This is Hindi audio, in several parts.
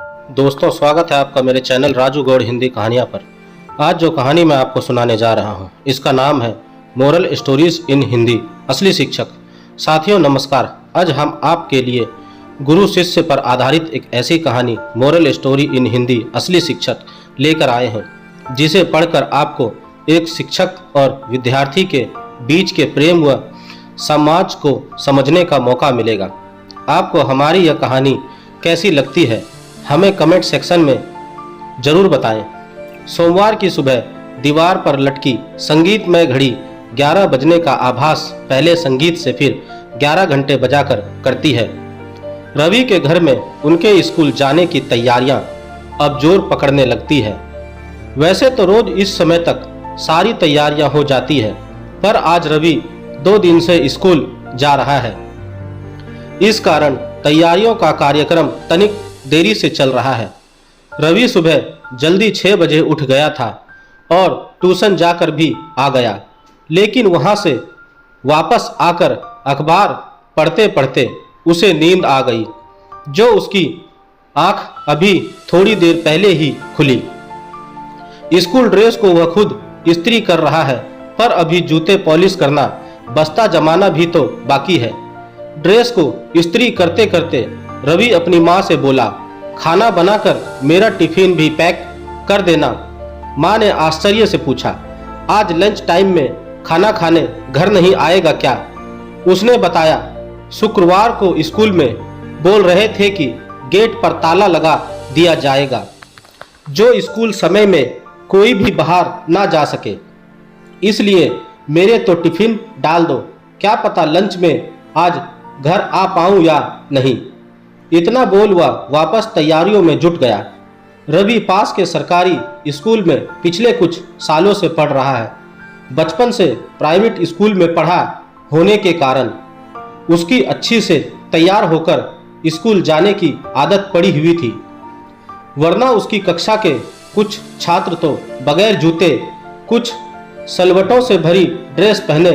दोस्तों, स्वागत है आपका मेरे चैनल राजू गौड़ हिंदी कहानियाँ पर। आज जो कहानी मैं आपको सुनाने जा रहा हूँ, इसका नाम है मोरल स्टोरीज इन हिंदी असली शिक्षक। साथियों नमस्कार। आज हम आपके लिए गुरु शिष्य पर आधारित एक ऐसी कहानी मोरल स्टोरी इन हिंदी असली शिक्षक लेकर आए हैं, जिसे पढ़कर आपको एक शिक्षक और विद्यार्थी के बीच के प्रेम व समाज को समझने का मौका मिलेगा। आपको हमारी यह कहानी कैसी लगती है, हमें कमेंट सेक्शन में जरूर बताएं। सोमवार की सुबह दीवार पर लटकी संगीतमय घड़ी 11 बजने का आभास पहले संगीत से फिर 11 घंटे बजाकर करती है। रवि के घर में उनके स्कूल जाने की तैयारियां अब जोर पकड़ने लगती है। वैसे तो रोज इस समय तक सारी तैयारियां हो जाती है, पर आज रवि 2 दिन से स्कूल जा रहा है। इस कारण तैयारियों का कार्यक्रम तनिक देरी से चल रहा है। रवि सुबह जल्दी 6 बजे उठ गया था और ट्यूशन जाकर भी आ गया, लेकिन वहां से वापस आकर अखबार पढ़ते पढ़ते उसे नींद आ गई, जो उसकी आंख अभी थोड़ी देर पहले ही खुली। स्कूल ड्रेस को वह खुद इस्त्री कर रहा है, पर अभी जूते पॉलिश करना, बस्ता जमाना भी तो बाकी है। ड्रेस को इस्त्री करते करते रवि अपनी माँ से बोला, खाना बनाकर मेरा टिफिन भी पैक कर देना। माँ ने आश्चर्य से पूछा, आज लंच टाइम में खाना खाने घर नहीं आएगा क्या? उसने बताया, शुक्रवार को स्कूल में बोल रहे थे कि गेट पर ताला लगा दिया जाएगा, जो स्कूल समय में कोई भी बाहर ना जा सके। इसलिए मेरे तो टिफिन डाल दो, क्या पता लंच में आज घर आ पाऊं या नहीं। इतना बोल वह वापस तैयारियों में जुट गया। रवि पास के सरकारी स्कूल में पिछले कुछ सालों से पढ़ रहा है। बचपन से प्राइवेट स्कूल में पढ़ा होने के कारण उसकी अच्छी से तैयार होकर स्कूल जाने की आदत पड़ी हुई थी, वरना उसकी कक्षा के कुछ छात्र तो बगैर जूते, कुछ सलवटों से भरी ड्रेस पहने,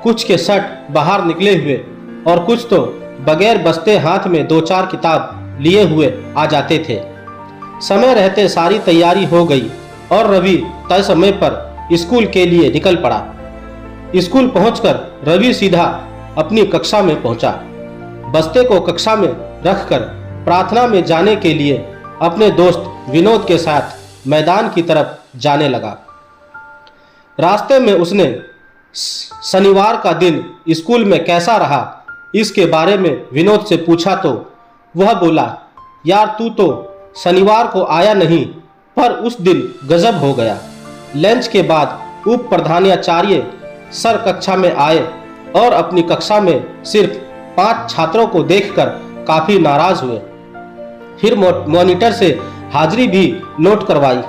कुछ के शर्ट बाहर निकले हुए और कुछ तो बगैर बस्ते हाथ में 2-4 किताब लिए हुए आ जाते थे। समय रहते सारी तैयारी हो गई और रवि तय समय पर स्कूल के लिए निकल पड़ा। स्कूल पहुंचकर रवि सीधा अपनी कक्षा में पहुंचा। बस्ते को कक्षा में रखकर प्रार्थना में जाने के लिए अपने दोस्त विनोद के साथ मैदान की तरफ जाने लगा। रास्ते में उसने शनिवार का दिन स्कूल में कैसा रहा इसके बारे में विनोद से पूछा तो वह बोला, यार तू तो शनिवार को आया नहीं, पर उस दिन गजब हो गया। लंच के बाद उप प्रधानाचार्य सर कक्षा में आए और अपनी कक्षा में सिर्फ 5 छात्रों को देखकर काफी नाराज हुए। फिर मॉनिटर से हाजिरी भी नोट करवाई।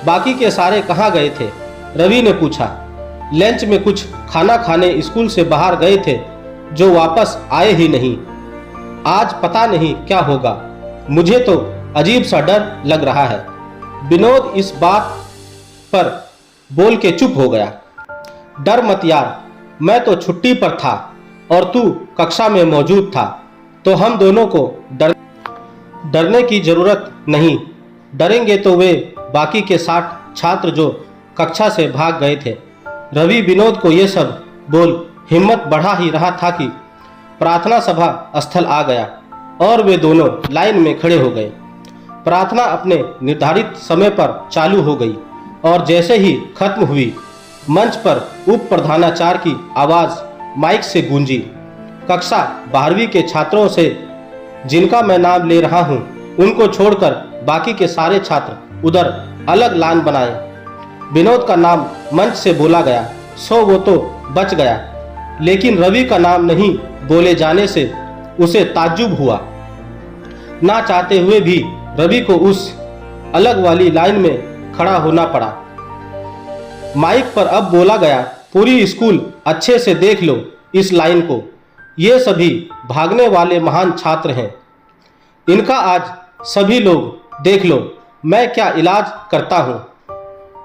बाकी के सारे कहाँ गए थे? रवि ने पूछा। लंच में कुछ खाना खाने स्कूल से बाहर गए थे, जो वापस आए ही नहीं। आज पता नहीं क्या होगा, मुझे तो अजीब सा डर लग रहा है। विनोद इस बात पर बोल के चुप हो गया। डर मत यार, मैं तो छुट्टी पर था और तू कक्षा में मौजूद था, तो हम दोनों को डरने की जरूरत नहीं। डरेंगे तो वे बाकी के 60 छात्र जो कक्षा से भाग गए थे। रवि विनोद को ये सब बोल हिम्मत बढ़ा ही रहा था कि प्रार्थना सभा स्थल आ गया और वे दोनों लाइन में खड़े हो गए। प्रार्थना अपने निर्धारित समय पर चालू हो गई और जैसे ही खत्म हुई, मंच पर उप प्रधानाचार्य की आवाज माइक से गूंजी। कक्षा 12वीं के छात्रों से जिनका मैं नाम ले रहा हूं, उनको छोड़कर बाकी के सारे छात्र उधर अलग लाइन बनाए। विनोद का नाम मंच से बोला गया, सो वो तो बच गया, लेकिन रवि का नाम नहीं बोले जाने से उसे ताज्जुब हुआ। ना चाहते हुए भी रवि को उस अलग वाली लाइन में खड़ा होना पड़ा। माइक पर अब बोला गया, पूरी स्कूल अच्छे से देख लो इस लाइन को, ये सभी भागने वाले महान छात्र हैं। इनका आज सभी लोग देख लो, मैं क्या इलाज करता हूँ।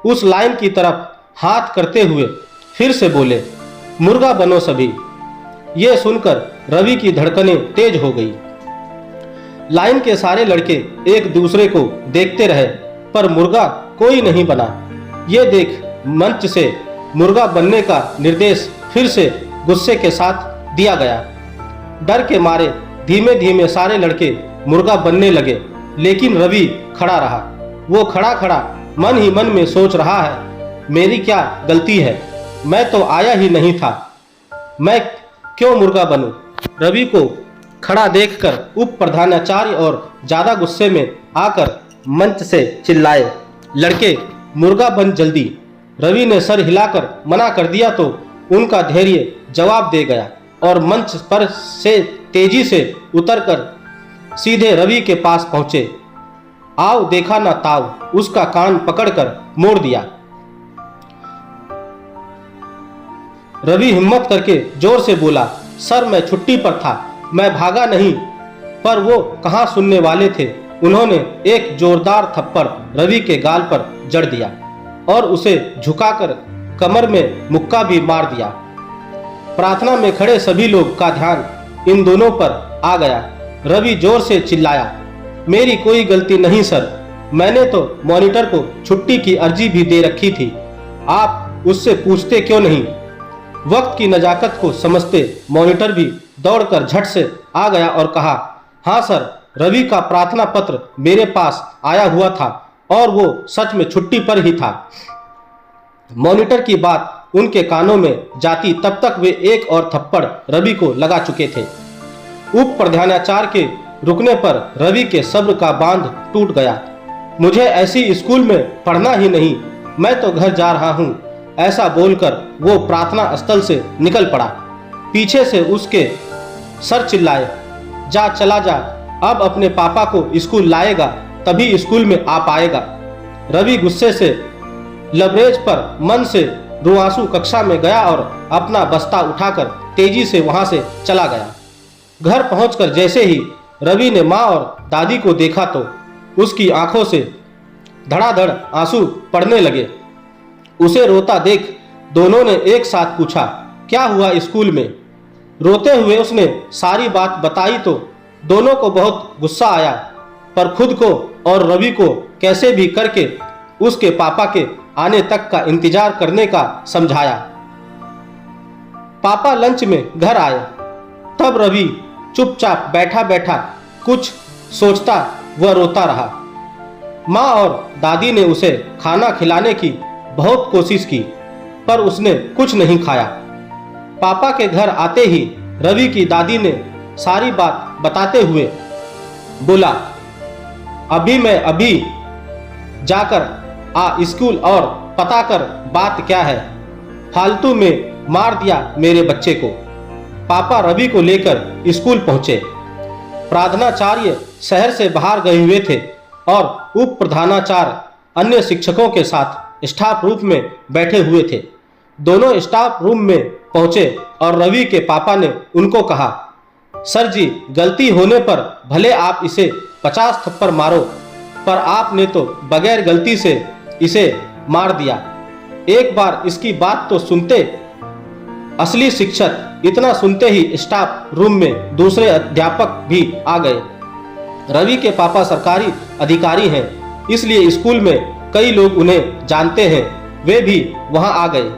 उस लाइन की तरफ हाथ करते हुए फिर से बोले, मुर्गा बनो सभी। ये सुनकर रवि की धड़कनें तेज हो गई। लाइन के सारे लड़के एक दूसरे को देखते रहे, पर मुर्गा कोई नहीं बना। ये देख मंच से मुर्गा बनने का निर्देश फिर से गुस्से के साथ दिया गया। डर के मारे धीमे धीमे सारे लड़के मुर्गा बनने लगे, लेकिन रवि खड़ा रहा। वो खड़ा खड़ा मन ही मन में सोच रहा है, मेरी क्या गलती है, मैं तो आया ही नहीं था, मैं क्यों मुर्गा बनूं। रवि को खड़ा देखकर उप प्रधानाचार्य और ज्यादा गुस्से में आकर मंच से चिल्लाए, लड़के मुर्गा बन जल्दी। रवि ने सर हिलाकर मना कर दिया तो उनका धैर्य जवाब दे गया और मंच पर से तेजी से उतरकर सीधे रवि के पास पहुंचे। आओ देखा ना ताव, उसका कान पकड़कर मोड़ दिया। रवि हिम्मत करके जोर से बोला, सर मैं छुट्टी पर था, मैं भागा नहीं। पर वो कहाँ सुनने वाले थे। उन्होंने एक जोरदार थप्पड़ रवि के गाल पर जड़ दिया और उसे झुकाकर कमर में मुक्का भी मार दिया। प्रार्थना में खड़े सभी लोग का ध्यान इन दोनों पर आ गया। रवि जोर से चिल्लाया, मेरी कोई गलती नहीं सर, मैंने तो मॉनिटर को छुट्टी की अर्जी भी दे रखी थी, आप उससे पूछते क्यों नहीं। वक्त की नजाकत को समझते मॉनिटर भी दौड़कर झट से आ गया और कहा, हाँ सर, रवि का प्रार्थना पत्र मेरे पास आया हुआ था और वो सच में छुट्टी पर ही था। मॉनिटर की बात उनके कानों में जाती तब तक वे एक और थप्पड़ रवि को लगा चुके थे। उप प्रधानाचार्य के रुकने पर रवि के सब्र का बांध टूट गया। मुझे ऐसी स्कूल में पढ़ना ही नहीं, मैं तो घर जा रहा हूँ, ऐसा बोलकर वो प्रार्थना स्थल से निकल पड़ा। पीछे से उसके सर चिल्लाए, जा चला जा, अब अपने पापा को स्कूल लाएगा तभी स्कूल में आ पाएगा। रवि गुस्से से लबरेज पर मन से रुआंसू कक्षा में गया और अपना बस्ता उठाकर तेजी से वहां से चला गया। घर पहुंचकर जैसे ही रवि ने माँ और दादी को देखा तो उसकी आंखों से धड़ाधड़ आंसू पड़ने लगे। उसे रोता देख दोनों ने एक साथ पूछा, क्या हुआ स्कूल में। रोते हुए उसने सारी बात बताई तो दोनों को बहुत गुस्सा आया, पर खुद को और रवि को कैसे भी करके उसके पापा के आने तक का इंतजार करने का समझाया। पापा लंच में घर आए, तब रवि चुपचाप बैठा बैठा कुछ सोचता व रोता रहा। माँ और दादी ने उसे खाना खिलाने की बहुत कोशिश की, पर उसने कुछ नहीं खाया। पापा के घर आते ही रवि की दादी ने सारी बात बताते हुए बोला, मैं अभी जाकर आ स्कूल और पता कर बात क्या है, फालतू में मार दिया मेरे बच्चे को। पापा रवि को लेकर स्कूल पहुंचे। प्रार्थनाचार्य शहर से बाहर गए हुए थे और उप प्रधानाचार्य अन्य शिक्षकों के साथ स्टाफ रूम में बैठे हुए थे। दोनों स्टाफ रूम में पहुंचे और रवि के पापा ने उनको कहा, सर जी, गलती होने पर भले आप इसे 50 थप्पड़ मारो, पर आपने तो बगैर गलती से इसे मार दिया। एक बार इसकी बात तो सुनते। असली शिक्षक इतना सुनते ही स्टाफ रूम में दूसरे अध्यापक भी आ गए। रवि के पापा सरकारी अधिकारी हैं, इसलिए स्कूल में कई लोग उन्हें जानते हैं, वे भी वहां आ गए।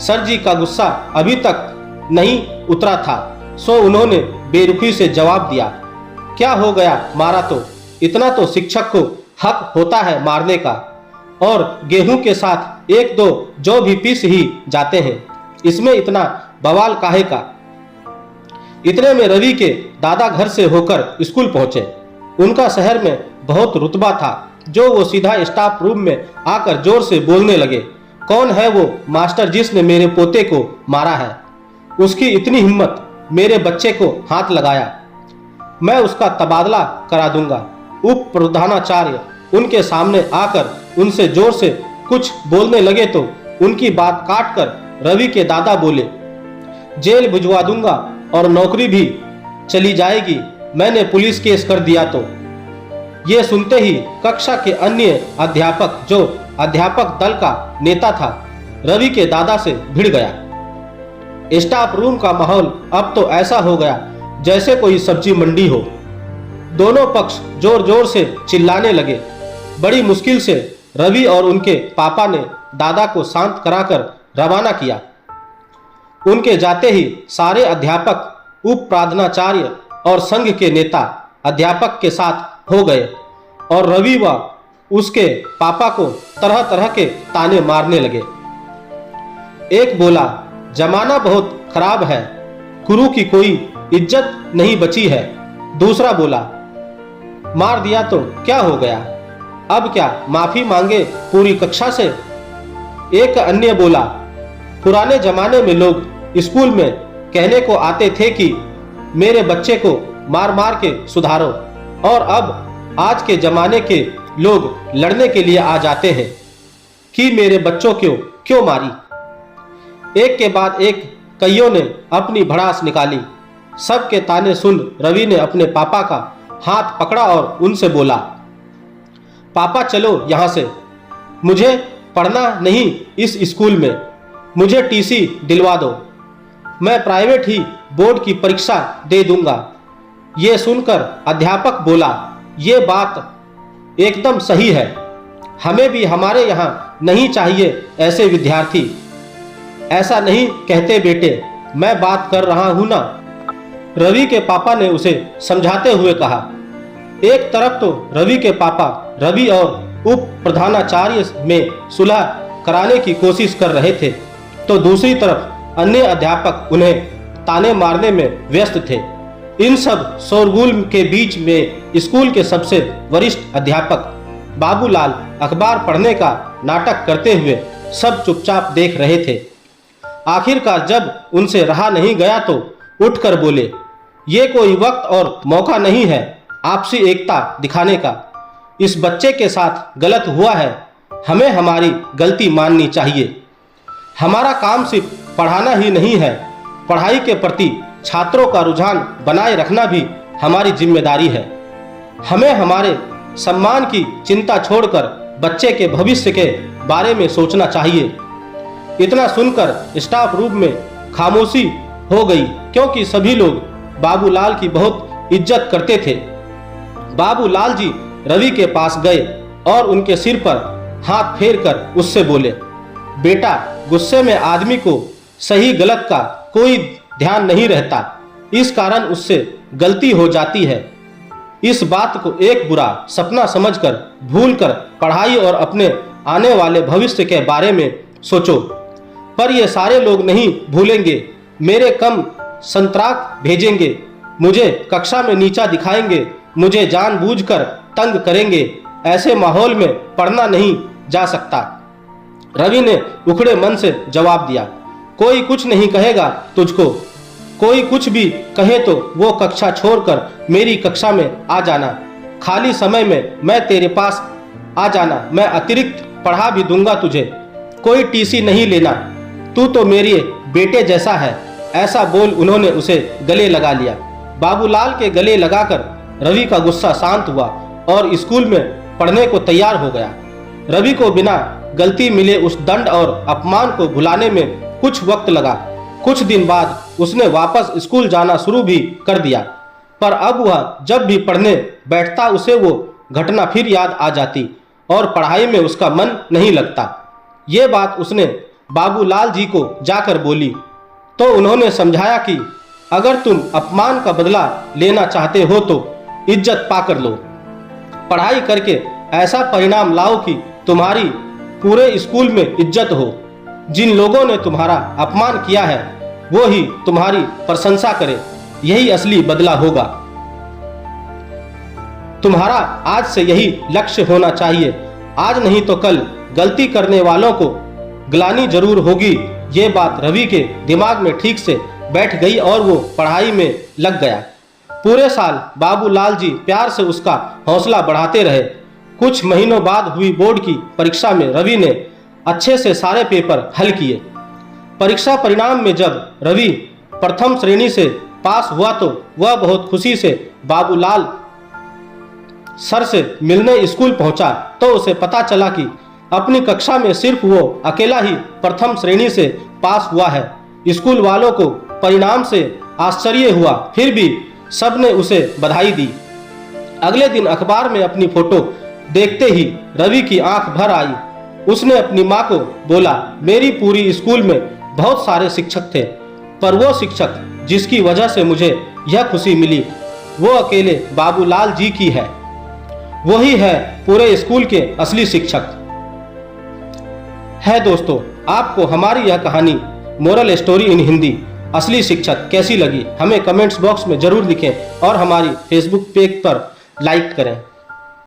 सर जी का गुस्सा अभी तक नहीं उतरा था, सो उन्होंने बेरुखी से जवाब दिया, क्या हो गया, मारा तो, इतना तो शिक्षक को हक होता है मारने का, और गेहूं के साथ एक दो जौ भी पीस ही जाते हैं, इसमें इतना बवाल काहे का। इतने में रवि के दादा घर से होकर स्कूल पहुंचे। उनका शहर में बहुत रुतबा था, जो वो सीधा स्टाफ रूम में आकर जोर से बोलने लगे, कौन है वो मास्टर जिसने मेरे पोते को मारा है, उसकी इतनी हिम्मत, मेरे बच्चे को हाथ लगाया, मैं उसका तबादला करा दूंगा। उप प्रधानाचार्य उनके सामने आकर उनसे जोर से कुछ बोलने लगे तो उनकी बात काटकर रवि के दादा बोले, जेल भिजवा दूंगा और नौकरी भी चली जाएगी, मैंने पुलिस केस कर दिया तो। ये सुनते ही कक्षा के अन्य अध्यापक, जो अध्यापक दल का नेता था, रवि के दादा से भिड़ गया। स्टाफ रूम का माहौल अब तो ऐसा हो गया जैसे कोई सब्जी मंडी हो। दोनों पक्ष जोर जोर से चिल्लाने लगे। बड़ी मुश्किल से रवि और उनके पापा ने दादा को शांत कराकर रवाना किया। उनके जाते ही सारे अध्यापक, उप प्रार्थनाचार्य और संघ के नेता अध्यापक के साथ हो गए और रवि व उसके पापा को तरह तरह के ताने मारने लगे। एक बोला, जमाना बहुत खराब है, गुरु की कोई इज्जत नहीं बची है। दूसरा बोला, मार दिया तो क्या हो गया, अब क्या माफी मांगे पूरी कक्षा से। एक अन्य बोला, पुराने जमाने में लोग स्कूल में कहने को आते थे कि मेरे बच्चे को मार मार के सुधारो, और अब आज के जमाने के लोग लड़ने के लिए आ जाते हैं कि मेरे बच्चों को क्यों मारी। एक के बाद एक कईयों ने अपनी भड़ास निकाली। सबके ताने सुन रवि ने अपने पापा का हाथ पकड़ा और उनसे बोला, पापा चलो यहाँ से, मुझे पढ़ना नहीं इस स्कूल में, मुझे टीसी दिलवा दो, मैं प्राइवेट ही बोर्ड की परीक्षा दे दूंगा। ये सुनकर अध्यापक बोला, ये बात एकदम सही है, हमें भी हमारे यहाँ नहीं चाहिए ऐसे विद्यार्थी। ऐसा नहीं कहते बेटे, मैं बात कर रहा हूं ना। रवि के पापा ने उसे समझाते हुए कहा। एक तरफ तो रवि के पापा रवि और उप प्रधानाचार्य में सुलह कराने की कोशिश कर रहे थे, तो दूसरी तरफ अन्य अध्यापक उन्हें ताने मारने में व्यस्त थे। इन सब शोरगुल के बीच में स्कूल के सबसे वरिष्ठ अध्यापक बाबूलाल अखबार पढ़ने का नाटक करते हुए सब चुपचाप देख रहे थे। आखिरकार जब उनसे रहा नहीं गया तो उठकर बोले, ये कोई वक्त और मौका नहीं है आपसी एकता दिखाने का। इस बच्चे के साथ गलत हुआ है, हमें हमारी गलती माननी चाहिए। हमारा काम सिर्फ पढ़ाना ही नहीं है, पढ़ाई के प्रति छात्रों का रुझान बनाए रखना भी हमारी जिम्मेदारी है। हमें हमारे सम्मान की चिंता छोड़कर बच्चे के भविष्य के बारे में सोचना चाहिए। इतना सुनकर स्टाफ रूम में खामोशी हो गई, क्योंकि सभी लोग बाबूलाल की बहुत इज्जत करते थे। बाबूलाल जी रवि के पास गए और उनके सिर पर हाथ फेरकर उससे बोले, बेटा, गुस्से में आदमी को सही गलत का कोई ध्यान नहीं रहता, इस कारण उससे गलती हो जाती है। इस बात को एक बुरा सपना समझकर भूलकर पढ़ाई और अपने आने वाले भविष्य के बारे में सोचो। पर ये सारे लोग नहीं भूलेंगे, मेरे कम संतराक भेजेंगे, मुझे कक्षा में नीचा दिखाएंगे, मुझे जानबूझकर तंग करेंगे। ऐसे माहौल में पढ़ना नहीं जा सकता। रवि ने उखड़े मन से जवाब दिया, कोई कुछ नहीं कहेगा तुझको, कोई कुछ भी कहे तो वो कक्षा छोड़कर मेरी कक्षा में आ जाना, खाली समय में मैं तेरे पास आ जाना, मैं अतिरिक्त पढ़ा भी दूंगा तुझे, कोई टीसी नहीं लेना, तू तो मेरे बेटे जैसा है। ऐसा बोल उन्होंने उसे गले लगा लिया। बाबूलाल के गले लगाकर रवि का गुस्सा शांत हुआ और स्कूल में पढ़ने को तैयार हो गया। रवि को बिना गलती मिले उस दंड और अपमान को भुलाने में कुछ वक्त लगा। कुछ दिन बाद उसने वापस स्कूल जाना शुरू भी कर दिया, पर अब वह जब भी पढ़ने बैठता उसे वो घटना फिर याद आ जाती और पढ़ाई में उसका मन नहीं लगता। ये बात उसने बाबूलाल जी को जाकर बोली तो उन्होंने समझाया कि अगर तुम अपमान का बदला लेना चाहते हो तो इज्जत पाकर लो, पढ़ाई करके ऐसा परिणाम लाओ कि तुम्हारी पूरे स्कूल में इज्जत हो। जिन लोगों ने तुम्हारा अपमान किया है वो ही तुम्हारी प्रशंसा करे, यही असली बदला होगा। तुम्हारा आज से यही लक्ष्य होना चाहिए, आज नहीं तो कल गलती करने वालों को ग्लानि जरूर होगी। ये बात रवि के दिमाग में ठीक से बैठ गई और वो पढ़ाई में लग गया। पूरे साल बाबूलाल जी प्यार से उसका हौसला बढ़ाते रहे। कुछ महीनों बाद हुई बोर्ड की परीक्षा में रवि ने अच्छे से सारे पेपर हल किए। परीक्षा परिणाम में जब रवि प्रथम श्रेणी से पास हुआ तो वह बहुत खुशी से बाबूलाल सर से मिलने स्कूल पहुंचा तो उसे पता चला कि अपनी कक्षा में सिर्फ वो अकेला ही प्रथम श्रेणी से पास हुआ है। स्कूल वालों को परिणाम से आश्चर्य हुआ, फिर भी सबने उसे बधाई दी। अगले दिन अखबार में अपनी फोटो देखते ही रवि की आंख भर आई। उसने अपनी माँ को बोला, मेरी पूरी स्कूल में बहुत सारे शिक्षक थे, पर वो शिक्षक जिसकी वजह से मुझे यह खुशी मिली वो अकेले बाबूलाल जी की है। वही है पूरे स्कूल के असली शिक्षक है। दोस्तों, आपको हमारी यह कहानी मोरल स्टोरी इन हिंदी असली शिक्षक कैसी लगी हमें कमेंट्स बॉक्स में जरूर लिखें और हमारी फेसबुक पेज पर लाइक करें।